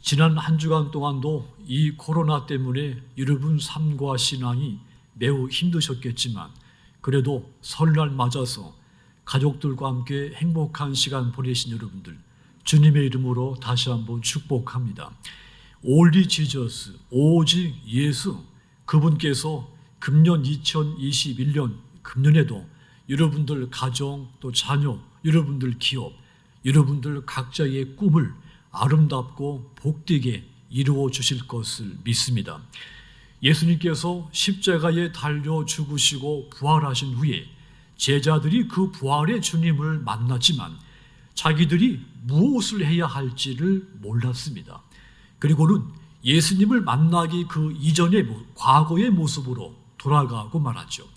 지난 한 주간 동안도 이 코로나 때문에 여러분 삶과 신앙이 매우 힘드셨겠지만 그래도 설날 맞아서 가족들과 함께 행복한 시간 보내신 여러분들 주님의 이름으로 다시 한번 축복합니다. Only Jesus, 오직 예수, 그분께서 금년 2021년 금년에도 여러분들 가정 또 자녀, 여러분들 기업, 여러분들 각자의 꿈을 아름답고 복되게 이루어 주실 것을 믿습니다. 예수님께서 십자가에 달려 죽으시고 부활하신 후에 제자들이 그 부활의 주님을 만났지만 자기들이 무엇을 해야 할지를 몰랐습니다. 그리고는 예수님을 만나기 그 이전의 과거의 모습으로 돌아가고 말았죠.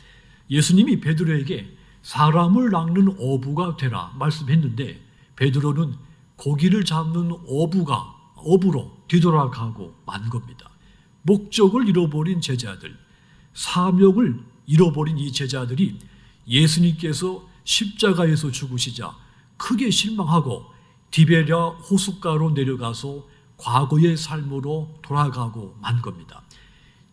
예수님이 베드로에게 사람을 낚는 어부가 되라 말씀했는데 베드로는 고기를 잡는 어부로 뒤돌아가고 만 겁니다. 목적을 잃어버린 제자들, 사명을 잃어버린 이 제자들이 예수님께서 십자가에서 죽으시자 크게 실망하고 디베랴 호숫가로 내려가서 과거의 삶으로 돌아가고 만 겁니다.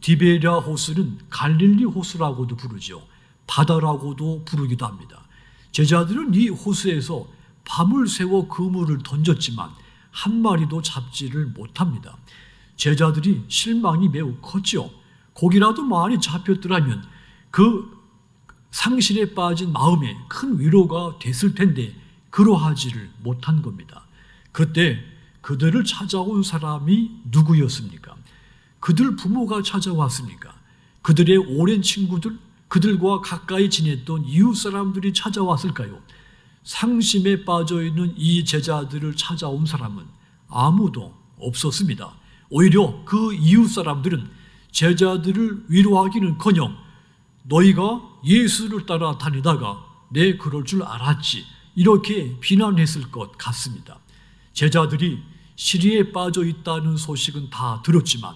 디베랴 호수는 갈릴리 호수라고도 부르죠. 바다라고도 부르기도 합니다. 제자들은 이 호수에서 밤을 새워 그물을 던졌지만 한 마리도 잡지를 못합니다. 제자들이 실망이 매우 컸죠. 고기라도 많이 잡혔더라면 그 상실에 빠진 마음에 큰 위로가 됐을 텐데 그러하지를 못한 겁니다. 그때 그들을 찾아온 사람이 누구였습니까? 그들 부모가 찾아왔습니까? 그들의 오랜 친구들, 그들과 가까이 지냈던 이웃 사람들이 찾아왔을까요? 상심에 빠져있는 이 제자들을 찾아온 사람은 아무도 없었습니다. 오히려 그 이웃 사람들은 제자들을 위로하기는커녕 너희가 예수를 따라 다니다가 내 그럴 줄 알았지 이렇게 비난했을 것 같습니다. 제자들이 시리에 빠져 있다는 소식은 다 들었지만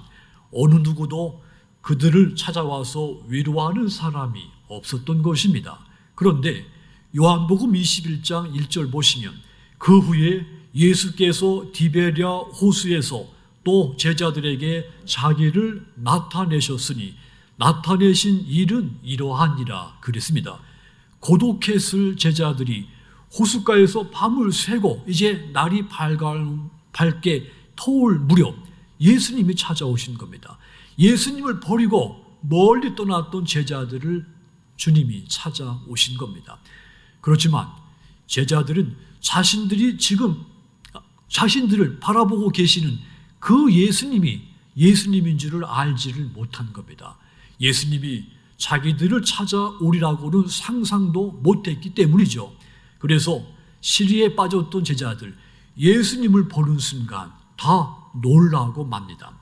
어느 누구도 그들을 찾아와서 위로하는 사람이 없었던 것입니다. 그런데 요한복음 21장 1절 보시면 그 후에 예수께서 디베랴 호수에서 또 제자들에게 자기를 나타내셨으니 나타내신 일은 이러하니라 그랬습니다. 고독했을 제자들이 호숫가에서 밤을 새고 이제 날이 밝게 터올 무렵 예수님이 찾아오신 겁니다. 예수님을 버리고 멀리 떠났던 제자들을 주님이 찾아오신 겁니다. 그렇지만 제자들은 자신들이 지금 자신들을 바라보고 계시는 그 예수님이 예수님인 줄을 알지를 못한 겁니다. 예수님이 자기들을 찾아오리라고는 상상도 못했기 때문이죠. 그래서 시리에 빠졌던 제자들, 예수님을 보는 순간 다 놀라고 맙니다.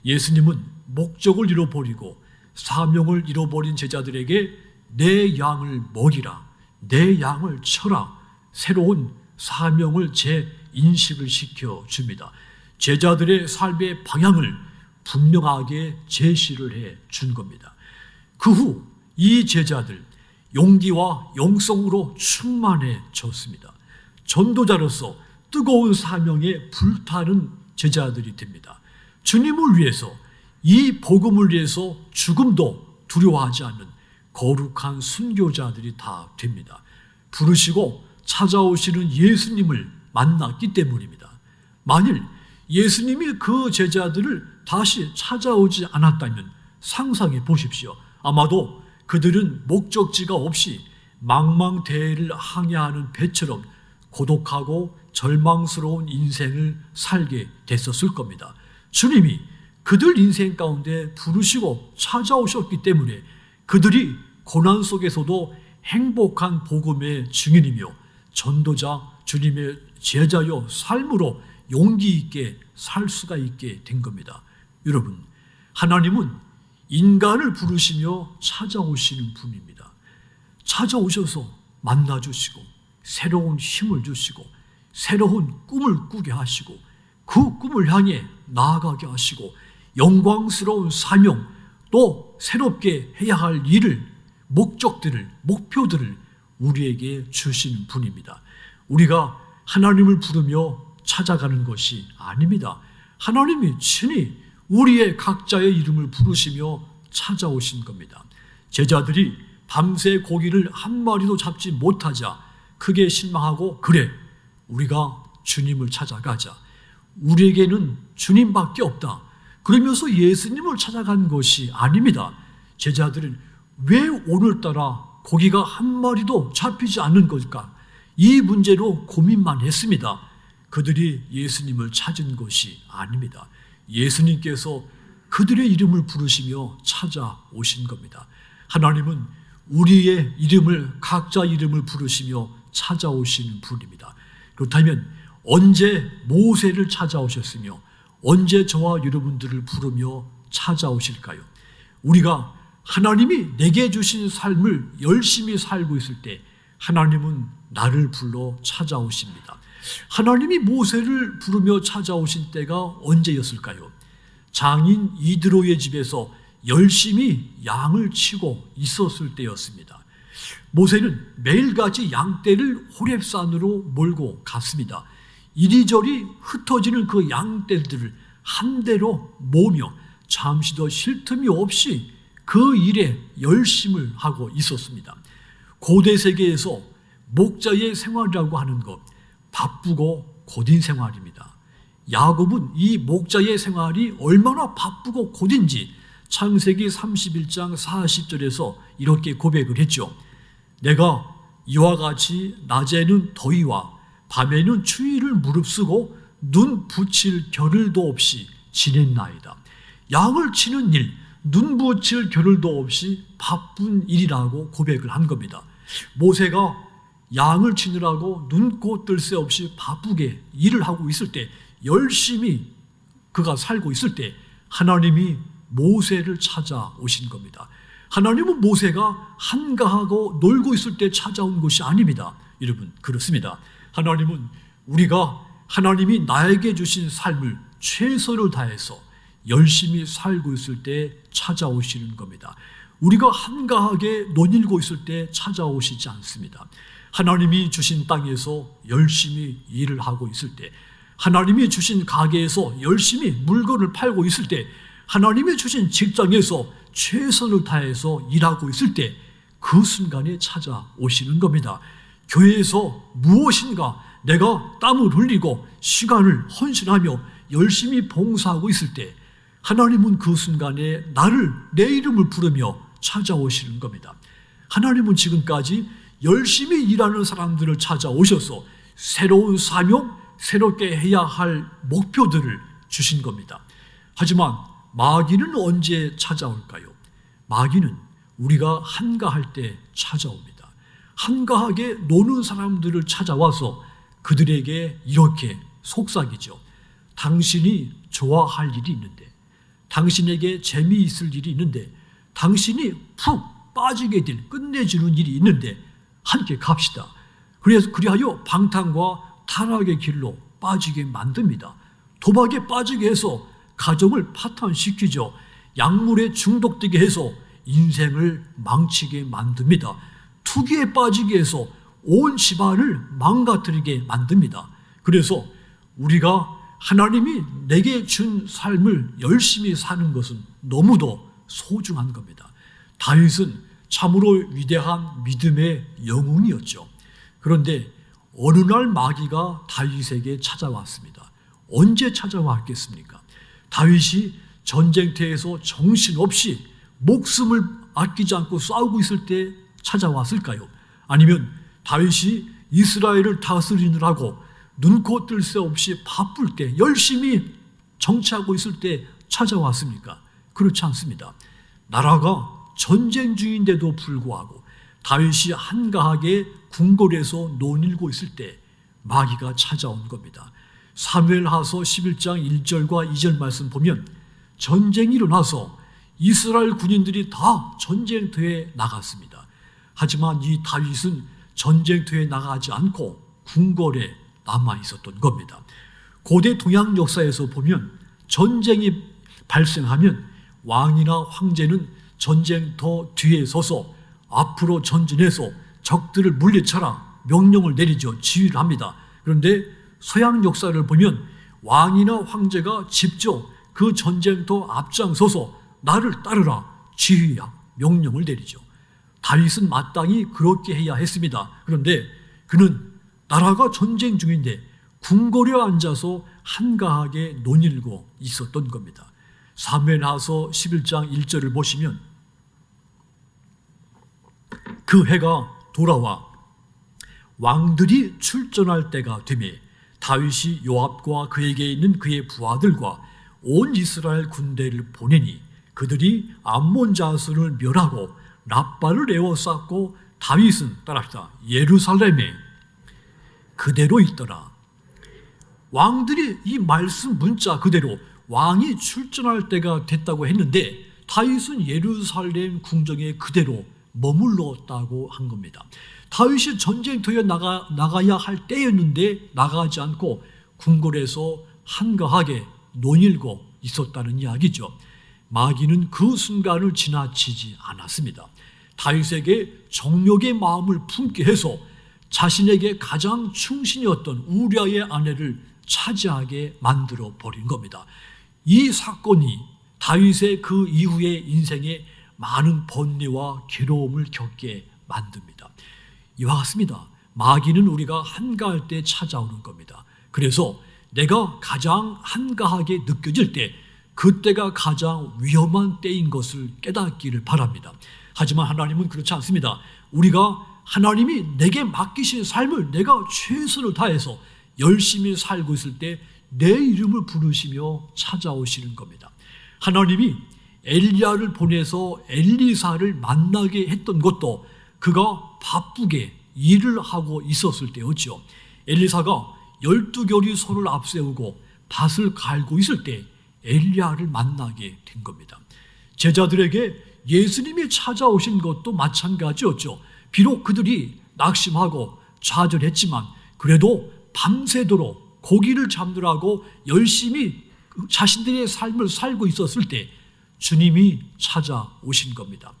예수님은 목적을 잃어버리고 사명을 잃어버린 제자들에게 내 양을 먹이라, 내 양을 쳐라, 새로운 사명을 재인식을 시켜줍니다. 제자들의 삶의 방향을 분명하게 제시를 해 준 겁니다. 그 후 이 제자들 용기와 영성으로 충만해졌습니다. 전도자로서 뜨거운 사명에 불타는 제자들이 됩니다. 주님을 위해서 이 복음을 위해서 죽음도 두려워하지 않는 거룩한 순교자들이 다 됩니다. 부르시고 찾아오시는 예수님을 만났기 때문입니다. 만일 예수님이 그 제자들을 다시 찾아오지 않았다면 상상해 보십시오. 아마도 그들은 목적지가 없이 망망대해를 항해하는 배처럼 고독하고 절망스러운 인생을 살게 됐었을 겁니다. 주님이 그들 인생 가운데 부르시고 찾아오셨기 때문에 그들이 고난 속에서도 행복한 복음의 증인이며 전도자 주님의 제자여 삶으로 용기 있게 살 수가 있게 된 겁니다. 여러분, 하나님은 인간을 부르시며 찾아오시는 분입니다. 찾아오셔서 만나주시고 새로운 힘을 주시고 새로운 꿈을 꾸게 하시고 그 꿈을 향해 나아가게 하시고 영광스러운 사명 또 새롭게 해야 할 일을 목적들을 목표들을 우리에게 주시는 분입니다. 우리가 하나님을 부르며 찾아가는 것이 아닙니다. 하나님이 친히 우리의 각자의 이름을 부르시며 찾아오신 겁니다. 제자들이 밤새 고기를 한 마리도 잡지 못하자 크게 실망하고, 그래, 우리가 주님을 찾아가자. 우리에게는 주님밖에 없다. 그러면서 예수님을 찾아간 것이 아닙니다. 제자들은 왜 오늘따라 고기가 한 마리도 잡히지 않는 걸까? 이 문제로 고민만 했습니다. 그들이 예수님을 찾은 것이 아닙니다. 예수님께서 그들의 이름을 부르시며 찾아오신 겁니다. 하나님은 우리의 이름을, 각자 이름을 부르시며 찾아오시는 분입니다. 그렇다면 언제 모세를 찾아오셨으며 언제 저와 여러분들을 부르며 찾아오실까요? 우리가 하나님이 내게 주신 삶을 열심히 살고 있을 때 하나님은 나를 불러 찾아오십니다. 하나님이 모세를 부르며 찾아오신 때가 언제였을까요? 장인 이드로의 집에서 열심히 양을 치고 있었을 때였습니다. 모세는 매일같이 양떼를 호렙산으로 몰고 갔습니다. 이리저리 흩어지는 그 양떼들을 한 대로 모으며 잠시도 쉴 틈이 없이 그 일에 열심을 하고 있었습니다. 고대 세계에서 목자의 생활이라고 하는 것, 바쁘고 고된 생활입니다. 야곱은 이 목자의 생활이 얼마나 바쁘고 고된지 창세기 31장 40절에서 이렇게 고백을 했죠. 내가 이와 같이 낮에는 더위와 밤에는 추위를 무릅쓰고 눈 붙일 겨를도 없이 지냈나이다. 양을 치는 일, 눈 붙일 겨를도 없이 바쁜 일이라고 고백을 한 겁니다. 모세가 양을 치느라고 눈코 뜰 새 없이 바쁘게 일을 하고 있을 때, 열심히 그가 살고 있을 때 하나님이 모세를 찾아오신 겁니다. 하나님은 모세가 한가하고 놀고 있을 때 찾아온 것이 아닙니다. 여러분, 그렇습니다. 하나님은 우리가 하나님이 나에게 주신 삶을 최선을 다해서 열심히 살고 있을 때 찾아오시는 겁니다. 우리가 한가하게 논일고 있을 때 찾아오시지 않습니다. 하나님이 주신 땅에서 열심히 일을 하고 있을 때, 하나님이 주신 가게에서 열심히 물건을 팔고 있을 때, 하나님이 주신 직장에서 최선을 다해서 일하고 있을 때 그 순간에 찾아오시는 겁니다. 교회에서 무엇인가 내가 땀을 흘리고 시간을 헌신하며 열심히 봉사하고 있을 때 하나님은 그 순간에 나를, 내 이름을 부르며 찾아오시는 겁니다. 하나님은 지금까지 열심히 일하는 사람들을 찾아오셔서 새로운 사명, 새롭게 해야 할 목표들을 주신 겁니다. 하지만 마귀는 언제 찾아올까요? 마귀는 우리가 한가할 때 찾아옵니다. 한가하게 노는 사람들을 찾아와서 그들에게 이렇게 속삭이죠. 당신이 좋아할 일이 있는데, 당신에게 재미있을 일이 있는데, 당신이 푹 빠지게 될, 끝내주는 일이 있는데 함께 갑시다. 그리하여 방탕과 타락의 길로 빠지게 만듭니다. 도박에 빠지게 해서 가정을 파탄시키죠. 약물에 중독되게 해서 인생을 망치게 만듭니다. 투기에 빠지게 해서 온 집안을 망가뜨리게 만듭니다. 그래서 우리가 하나님이 내게 준 삶을 열심히 사는 것은 너무도 소중한 겁니다. 다윗은 참으로 위대한 믿음의 영웅이었죠. 그런데 어느 날 마귀가 다윗에게 찾아왔습니다. 언제 찾아왔겠습니까? 다윗이 전쟁터에서 정신없이 목숨을 아끼지 않고 싸우고 있을 때 찾아왔을까요? 아니면 다윗이 이스라엘을 다스리느라고 눈코 뜰 새 없이 바쁠 때, 열심히 정치하고 있을 때 찾아왔습니까? 그렇지 않습니다. 나라가 전쟁 중인데도 불구하고 다윗이 한가하게 궁궐에서 논일고 있을 때 마귀가 찾아온 겁니다. 사무엘하서 11장 1절과 2절 말씀 보면 전쟁이 일어나서 이스라엘 군인들이 다 전쟁터에 나갔습니다. 하지만 이 다윗은 전쟁터에 나가지 않고 궁궐에 남아 있었던 겁니다. 고대 동양 역사에서 보면 전쟁이 발생하면 왕이나 황제는 전쟁터 뒤에 서서 앞으로 전진해서 적들을 물리쳐라 명령을 내리죠. 지휘를 합니다. 그런데 서양 역사를 보면 왕이나 황제가 직접 그 전쟁터 앞장서서 나를 따르라 지휘야 명령을 내리죠. 다윗은 마땅히 그렇게 해야 했습니다. 그런데 그는 나라가 전쟁 중인데 궁궐에 앉아서 한가하게 논일고 있었던 겁니다. 사무엘하서 11장 1절을 보시면 그 해가 돌아와 왕들이 출전할 때가 되매 다윗이 요압과 그에게 있는 그의 부하들과 온 이스라엘 군대를 보내니 그들이 암몬 자손을 멸하고 랍바를 에워쌌고 다윗은 따라합시다. 예루살렘에 그대로 있더라. 왕들이 이 말씀 문자 그대로 왕이 출전할 때가 됐다고 했는데 다윗은 예루살렘 궁정에 그대로 머물렀다고 한 겁니다. 다윗이 전쟁터에 나가야 할 때였는데 나가지 않고 궁궐에서 한가하게 논일고 있었다는 이야기죠. 마귀는 그 순간을 지나치지 않았습니다. 다윗에게 정욕의 마음을 품게 해서 자신에게 가장 충신이었던 우리아의 아내를 차지하게 만들어 버린 겁니다. 이 사건이 다윗의 그 이후의 인생에 많은 번뇌와 괴로움을 겪게 만듭니다. 이와 같습니다. 마귀는 우리가 한가할 때 찾아오는 겁니다. 그래서 내가 가장 한가하게 느껴질 때 그때가 가장 위험한 때인 것을 깨닫기를 바랍니다. 하지만 하나님은 그렇지 않습니다. 우리가 하나님이 내게 맡기신 삶을 내가 최선을 다해서 열심히 살고 있을 때 내 이름을 부르시며 찾아오시는 겁니다. 하나님이 엘리야를 보내서 엘리사를 만나게 했던 것도 그가 바쁘게 일을 하고 있었을 때였죠. 엘리사가 12결이 손을 앞세우고 밭을 갈고 있을 때 엘리야를 만나게 된 겁니다. 제자들에게 예수님이 찾아오신 것도 마찬가지였죠. 비록 그들이 낙심하고 좌절했지만 그래도 밤새도록 고기를 잡느라고 열심히 자신들의 삶을 살고 있었을 때 주님이 찾아오신 겁니다.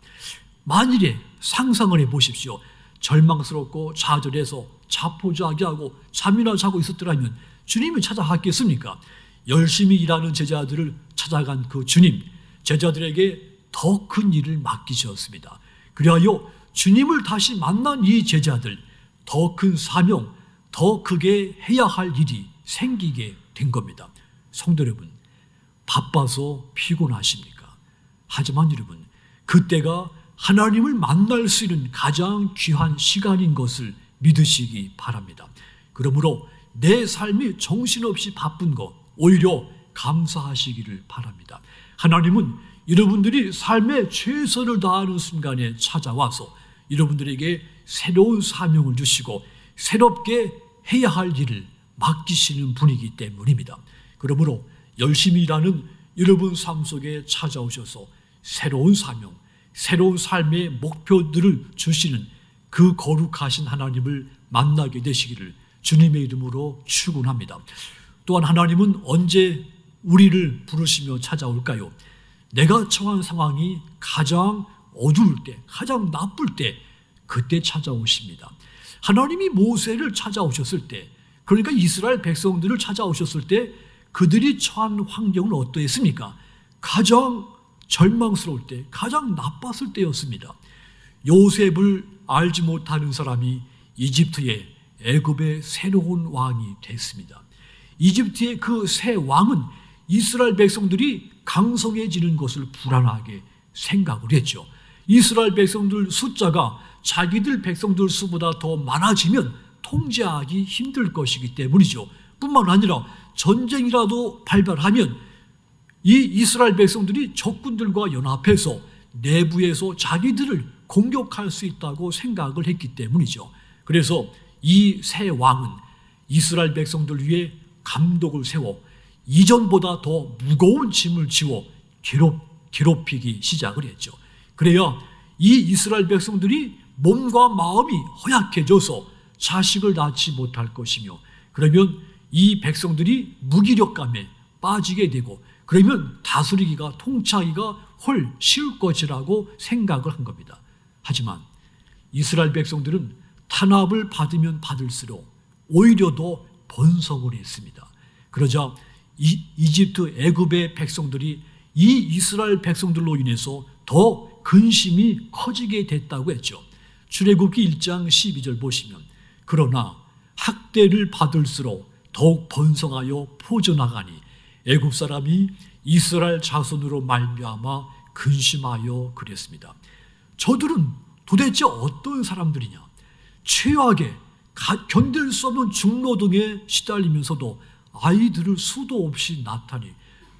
만일에 상상을 해보십시오. 절망스럽고 좌절해서 자포자기하고 잠이나 자고 있었더라면 주님이 찾아갔겠습니까? 열심히 일하는 제자들을 찾아간 그 주님, 제자들에게 더 큰 일을 맡기셨습니다. 그리하여 주님을 다시 만난 이 제자들, 더 큰 사명, 더 크게 해야 할 일이 생기게 된 겁니다. 성도 여러분, 바빠서 피곤하십니까? 하지만 여러분, 그때가 하나님을 만날 수 있는 가장 귀한 시간인 것을 믿으시기 바랍니다. 그러므로 내 삶이 정신없이 바쁜 것 오히려 감사하시기를 바랍니다. 하나님은 여러분들이 삶에 최선을 다하는 순간에 찾아와서 여러분들에게 새로운 사명을 주시고 새롭게 해야 할 일을 맡기시는 분이기 때문입니다. 그러므로 열심히 일하는 여러분 삶 속에 찾아오셔서 새로운 사명, 새로운 삶의 목표들을 주시는 그 거룩하신 하나님을 만나게 되시기를 주님의 이름으로 축원합니다. 또한 하나님은 언제 우리를 부르시며 찾아올까요? 내가 처한 상황이 가장 어두울 때, 가장 나쁠 때 그때 찾아오십니다. 하나님이 모세를 찾아오셨을 때, 그러니까 이스라엘 백성들을 찾아오셨을 때 그들이 처한 환경은 어떠했습니까? 가장 절망스러울 때, 가장 나빴을 때였습니다. 요셉을 알지 못하는 사람이 이집트의 애굽의 새로운 왕이 됐습니다. 이집트의 그 새 왕은 이스라엘 백성들이 강성해지는 것을 불안하게 생각을 했죠. 이스라엘 백성들 숫자가 자기들 백성들 수보다 더 많아지면 통제하기 힘들 것이기 때문이죠. 뿐만 아니라 전쟁이라도 발발하면 이 이스라엘 백성들이 적군들과 연합해서 내부에서 자기들을 공격할 수 있다고 생각을 했기 때문이죠. 그래서 이 새 왕은 이스라엘 백성들 위해 감독을 세워 이전보다 더 무거운 짐을 지워 괴롭히기 시작을 했죠. 그래야 이 이스라엘 백성들이 몸과 마음이 허약해져서 자식을 낳지 못할 것이며, 그러면 이 백성들이 무기력감에 빠지게 되고, 그러면 다스리기가 통치하기가 훨 쉬울 것이라고 생각을 한 겁니다. 하지만 이스라엘 백성들은 탄압을 받으면 받을수록 오히려 더 번성을 했습니다. 그러자 이집트 애굽의 백성들이 이 이스라엘 백성들로 인해서 더 근심이 커지게 됐다고 했죠. 출애굽기 1장 12절 보시면 그러나 학대를 받을수록 더욱 번성하여 퍼져나가니 애굽 사람이 이스라엘 자손으로 말미암아 근심하여 그랬습니다. 저들은 도대체 어떤 사람들이냐? 최악의 견딜 수 없는 중노동에 시달리면서도 아이들을 수도 없이 낳다니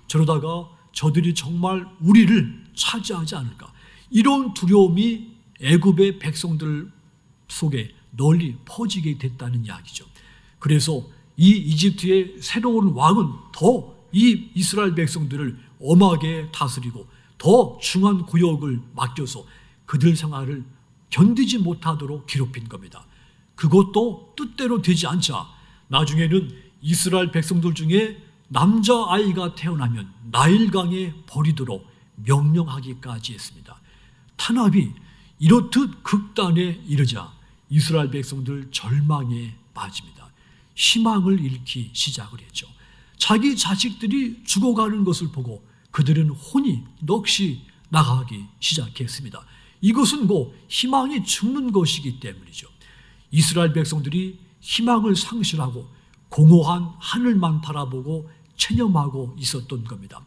저러다가 저들이 정말 우리를 차지하지 않을까? 이런 두려움이 애굽의 백성들 속에 널리 퍼지게 됐다는 이야기죠. 그래서 이 이집트의 새로운 왕은 더 이 이스라엘 백성들을 엄하게 다스리고 더 중한 구역을 맡겨서 그들 생활을 견디지 못하도록 괴롭힌 겁니다. 그것도 뜻대로 되지 않자 나중에는 이스라엘 백성들 중에 남자아이가 태어나면 나일강에 버리도록 명령하기까지 했습니다. 탄압이 이렇듯 극단에 이르자 이스라엘 백성들 절망에 빠집니다. 희망을 잃기 시작을 했죠. 자기 자식들이 죽어가는 것을 보고 그들은 혼이 넋이 나가기 시작했습니다. 이것은 곧 희망이 죽는 것이기 때문이죠. 이스라엘 백성들이 희망을 상실하고 공허한 하늘만 바라보고 체념하고 있었던 겁니다.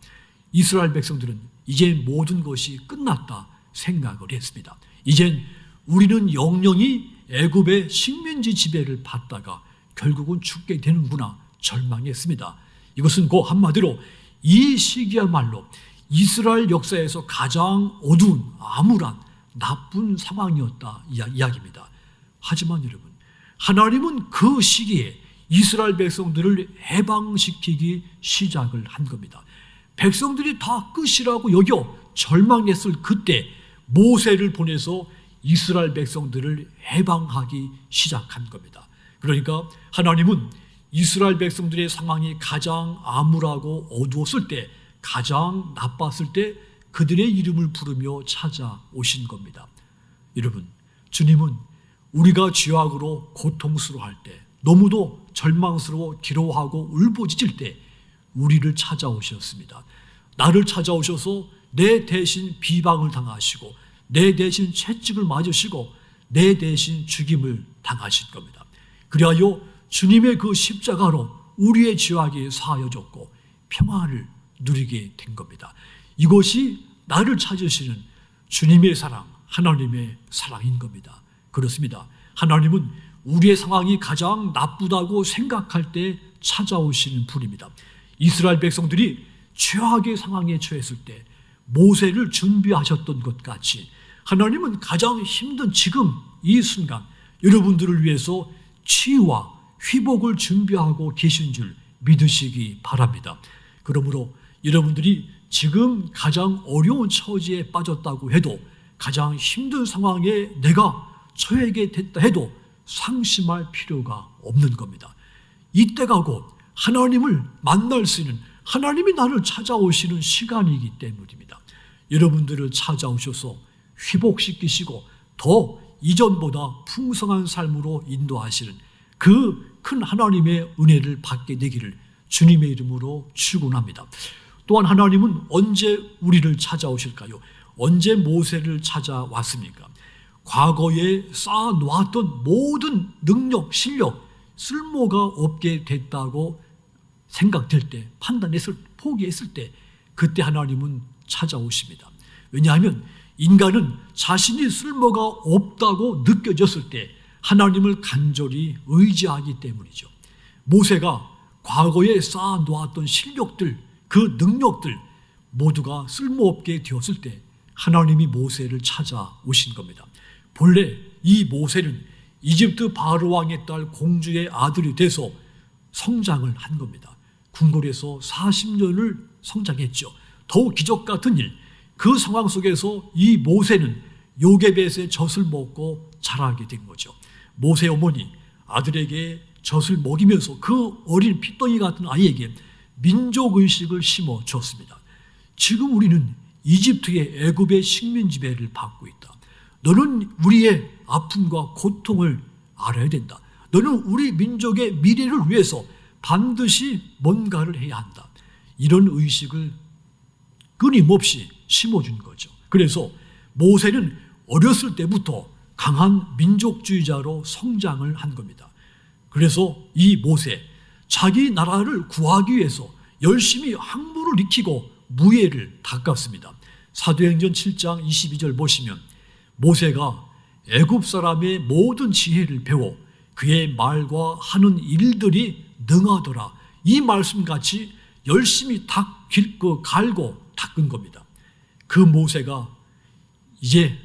이스라엘 백성들은 이제 모든 것이 끝났다 생각을 했습니다. 이젠 우리는 영영이 애굽의 식민지 지배를 받다가 결국은 죽게 되는구나 절망했습니다. 이것은 곧 한마디로 이 시기야말로 이스라엘 역사에서 가장 어두운 암울한 나쁜 상황이었다 이야기입니다. 하지만 여러분, 하나님은 그 시기에 이스라엘 백성들을 해방시키기 시작을 한 겁니다. 백성들이 다 끝이라고 여겨 절망했을 그때 모세를 보내서 이스라엘 백성들을 해방하기 시작한 겁니다. 그러니까 하나님은 이스라엘 백성들의 상황이 가장 암울하고 어두웠을 때, 가장 나빴을 때 그들의 이름을 부르며 찾아오신 겁니다. 여러분, 주님은 우리가 죄악으로 고통스러워할 때, 너무도 절망스러워 기로하고 울부짖을 때 우리를 찾아오셨습니다. 나를 찾아오셔서 내 대신 비방을 당하시고 내 대신 채찍을 맞으시고 내 대신 죽임을 당하실 겁니다. 그리하여 주님의 그 십자가로 우리의 죄악이 사하여졌고 평안을 누리게 된 겁니다. 이것이 나를 찾으시는 주님의 사랑, 하나님의 사랑인 겁니다. 그렇습니다. 하나님은 우리의 상황이 가장 나쁘다고 생각할 때 찾아오시는 분입니다. 이스라엘 백성들이 최악의 상황에 처했을 때 모세를 준비하셨던 것 같이 하나님은 가장 힘든 지금 이 순간 여러분들을 위해서 치유와 회복을 준비하고 계신 줄 믿으시기 바랍니다. 그러므로 여러분들이 지금 가장 어려운 처지에 빠졌다고 해도, 가장 힘든 상황에 내가 처하게 됐다 해도 상심할 필요가 없는 겁니다. 이때가 곧 하나님을 만날 수 있는, 하나님이 나를 찾아오시는 시간이기 때문입니다. 여러분들을 찾아오셔서 회복시키시고 더 이전보다 풍성한 삶으로 인도하시는 그 큰 하나님의 은혜를 받게 되기를 주님의 이름으로 축원합니다. 또한 하나님은 언제 우리를 찾아오실까요? 언제 모세를 찾아왔습니까? 과거에 쌓아놓았던 모든 능력, 실력, 쓸모가 없게 됐다고 생각될 때, 포기했을 때, 그때 하나님은 찾아오십니다. 왜냐하면 인간은 자신이 쓸모가 없다고 느껴졌을 때 하나님을 간절히 의지하기 때문이죠. 모세가 과거에 쌓아놓았던 실력들, 그 능력들 모두가 쓸모없게 되었을 때 하나님이 모세를 찾아오신 겁니다. 본래 이 모세는 이집트 바로 왕의 딸 공주의 아들이 돼서 성장을 한 겁니다. 궁궐에서 40년을 성장했죠. 더욱 기적 같은 일, 그 상황 속에서 이 모세는 요게벳의 젖을 먹고 자라게 된 거죠. 모세 어머니 아들에게 젖을 먹이면서 그 어린 핏덩이 같은 아이에게 민족의식을 심어 줬습니다. 지금 우리는 이집트의 애굽의 식민지배를 받고 있다. 너는 우리의 아픔과 고통을 알아야 된다. 너는 우리 민족의 미래를 위해서 반드시 뭔가를 해야 한다. 이런 의식을 끊임없이 심어준 거죠. 그래서 모세는 어렸을 때부터 강한 민족주의자로 성장을 한 겁니다. 그래서 이 모세, 자기 나라를 구하기 위해서 열심히 학문을 익히고 무예를 닦았습니다. 사도행전 7장 22절 보시면 모세가 애굽 사람의 모든 지혜를 배워 그의 말과 하는 일들이 능하더라. 이 말씀같이 열심히 갈고 닦은 겁니다. 그 모세가 이제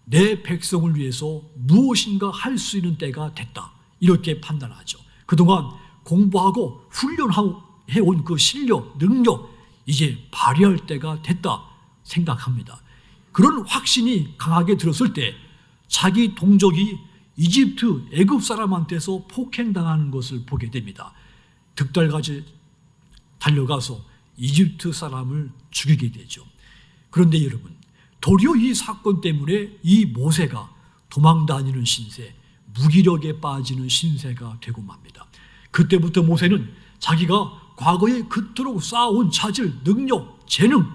내 백성을 위해서 무엇인가 할 수 있는 때가 됐다. 이렇게 판단하죠. 그동안 공부하고 훈련해온 그 실력, 능력 이제 발휘할 때가 됐다 생각합니다. 그런 확신이 강하게 들었을 때 자기 동족이 이집트, 애굽 사람한테서 폭행당하는 것을 보게 됩니다. 득달같이 달려가서 이집트 사람을 죽이게 되죠. 그런데 여러분, 도리어 이 사건 때문에 이 모세가 도망다니는 신세, 무기력에 빠지는 신세가 되고 맙니다. 그때부터 모세는 자기가 과거에 그토록 쌓아온 자질, 능력, 재능,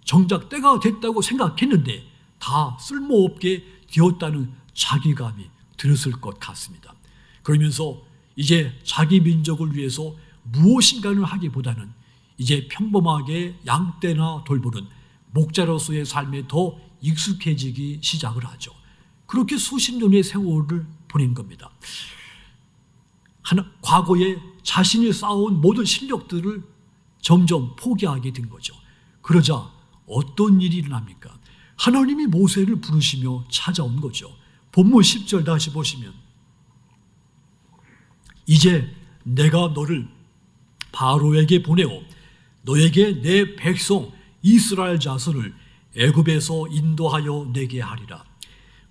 정작 때가 됐다고 생각했는데 다 쓸모없게 되었다는 자기감이 들었을 것 같습니다. 그러면서 이제 자기 민족을 위해서 무엇인가를 하기보다는 이제 평범하게 양떼나 돌보는 목자로서의 삶에 더 익숙해지기 시작을 하죠. 그렇게 수십 년의 세월을 보낸 겁니다. 과거에 자신이 쌓아온 모든 실력들을 점점 포기하게 된 거죠. 그러자 어떤 일이 일어납니까? 하나님이 모세를 부르시며 찾아온 거죠. 본문 10절 다시 보시면 이제 내가 너를 바로에게 보내어 너에게 내 백성 이스라엘 자손을 애굽에서 인도하여 내게 하리라.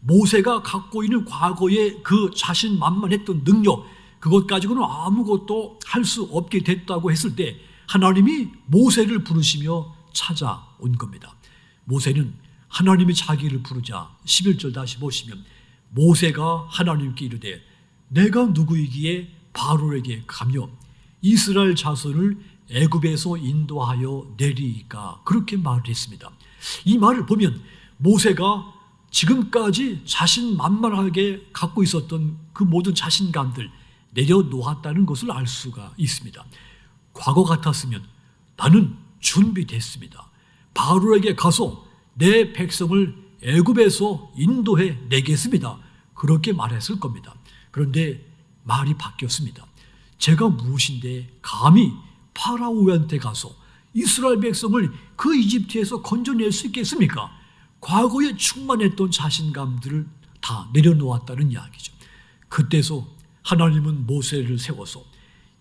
모세가 갖고 있는 과거의 그 자신만만했던 능력, 그것 가지고는 아무것도 할 수 없게 됐다고 했을 때 하나님이 모세를 부르시며 찾아온 겁니다. 모세는 하나님이 자기를 부르자 11절 다시 보시면 모세가 하나님께 이르되 내가 누구이기에 바로에게 가며 이스라엘 자손을 애굽에서 인도하여 내리이까 그렇게 말을 했습니다. 이 말을 보면 모세가 지금까지 자신만만하게 갖고 있었던 그 모든 자신감들 내려놓았다는 것을 알 수가 있습니다. 과거 같았으면 나는 준비됐습니다. 바로에게 가서 내 백성을 애굽에서 인도해 내겠습니다. 그렇게 말했을 겁니다. 그런데 말이 바뀌었습니다. 제가 무엇인데 감히 파라오한테 가서 이스라엘 백성을 그 이집트에서 건져낼 수 있겠습니까? 과거에 충만했던 자신감들을 다 내려놓았다는 이야기죠. 그때서 하나님은 모세를 세워서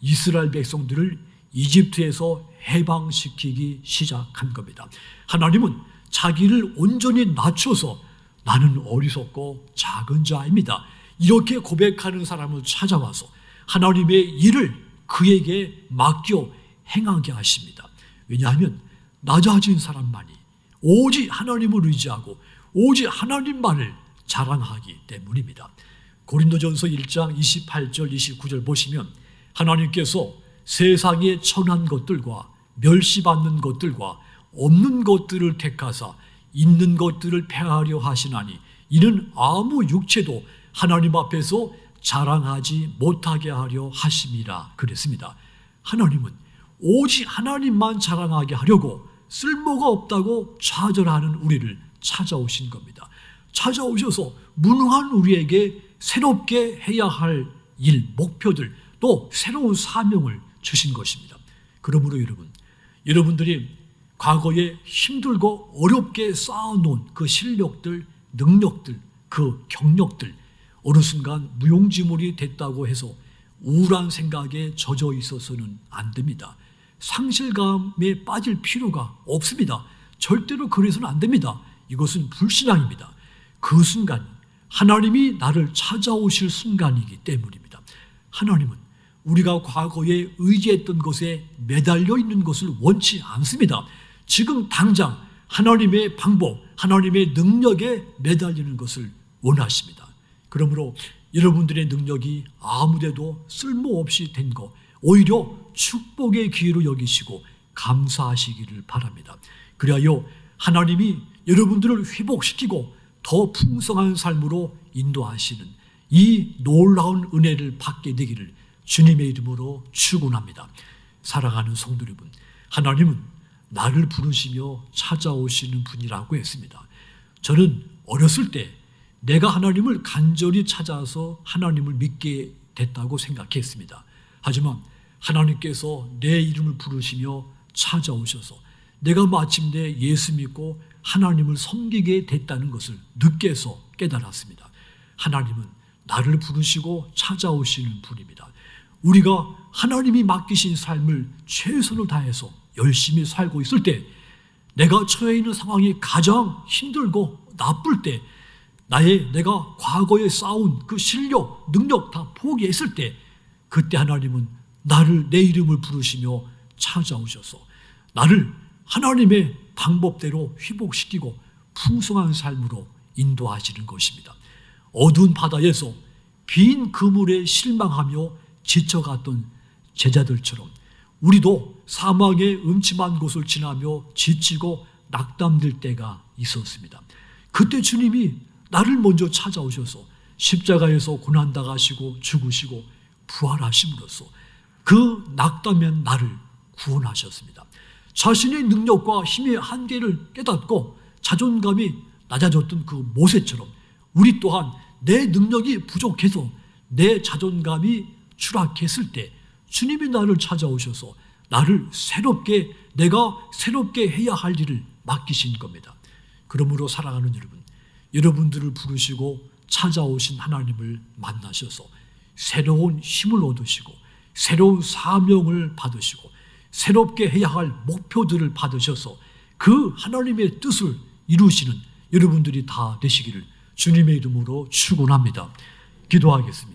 이스라엘 백성들을 이집트에서 해방시키기 시작한 겁니다. 하나님은 자기를 온전히 낮춰서 나는 어리석고 작은 자입니다. 이렇게 고백하는 사람을 찾아와서 하나님의 일을 그에게 맡겨 행하게 하십니다. 왜냐하면 낮아진 사람만이 오직 하나님을 의지하고 오직 하나님만을 자랑하기 때문입니다. 고린도전서 1장 28절 29절 보시면 하나님께서 세상에 천한 것들과 멸시받는 것들과 없는 것들을 택하사 있는 것들을 폐하려 하시나니 이는 아무 육체도 하나님 앞에서 자랑하지 못하게 하려 하심이라 그랬습니다. 하나님은 오직 하나님만 자랑하게 하려고 쓸모가 없다고 좌절하는 우리를 찾아오신 겁니다. 찾아오셔서 무능한 우리에게 새롭게 해야 할 일, 목표들, 또 새로운 사명을 주신 것입니다. 그러므로 여러분들이 과거에 힘들고 어렵게 쌓아놓은 그 실력들, 능력들, 그 경력들 어느 순간 무용지물이 됐다고 해서 우울한 생각에 젖어 있어서는 안 됩니다. 상실감에 빠질 필요가 없습니다. 절대로 그래서는 안 됩니다. 이것은 불신앙입니다. 그 순간 하나님이 나를 찾아오실 순간이기 때문입니다. 하나님은 우리가 과거에 의지했던 것에 매달려 있는 것을 원치 않습니다. 지금 당장 하나님의 방법, 하나님의 능력에 매달리는 것을 원하십니다. 그러므로 여러분들의 능력이 아무데도 쓸모없이 된 것, 오히려 축복의 기회로 여기시고 감사하시기를 바랍니다. 그리하여 하나님이 여러분들을 회복시키고 더 풍성한 삶으로 인도하시는 이 놀라운 은혜를 받게 되기를 주님의 이름으로 축원합니다. 사랑하는 성도 여러분, 하나님은 나를 부르시며 찾아오시는 분이라고 했습니다. 저는 어렸을 때 내가 하나님을 간절히 찾아서 하나님을 믿게 됐다고 생각했습니다. 하지만 하나님께서 내 이름을 부르시며 찾아오셔서 내가 마침내 예수 믿고 하나님을 섬기게 됐다는 것을 늦게서 깨달았습니다. 하나님은 나를 부르시고 찾아오시는 분입니다. 우리가 하나님이 맡기신 삶을 최선을 다해서 열심히 살고 있을 때, 내가 처해 있는 상황이 가장 힘들고 나쁠 때, 내가 과거에 쌓은 그 실력, 능력 다 포기했을 때, 그때 하나님은 나를, 내 이름을 부르시며 찾아오셔서 나를 하나님의 방법대로 회복시키고 풍성한 삶으로 인도하시는 것입니다. 어두운 바다에서 빈 그물에 실망하며 지쳐갔던 제자들처럼 우리도 사망의 음침한 곳을 지나며 지치고 낙담될 때가 있었습니다. 그때 주님이 나를 먼저 찾아오셔서 십자가에서 고난당하시고 죽으시고 부활하심으로써 그 낙담한 나를 구원하셨습니다. 자신의 능력과 힘의 한계를 깨닫고 자존감이 낮아졌던 그 모세처럼 우리 또한 내 능력이 부족해서 내 자존감이 추락했을 때 주님이 나를 찾아오셔서 나를 내가 새롭게 해야 할 일을 맡기신 겁니다. 그러므로 사랑하는 여러분, 여러분들을 부르시고 찾아오신 하나님을 만나셔서 새로운 힘을 얻으시고 새로운 사명을 받으시고 새롭게 해야 할 목표들을 받으셔서 그 하나님의 뜻을 이루시는 여러분들이 다 되시기를 주님의 이름으로 축원합니다. 기도하겠습니다.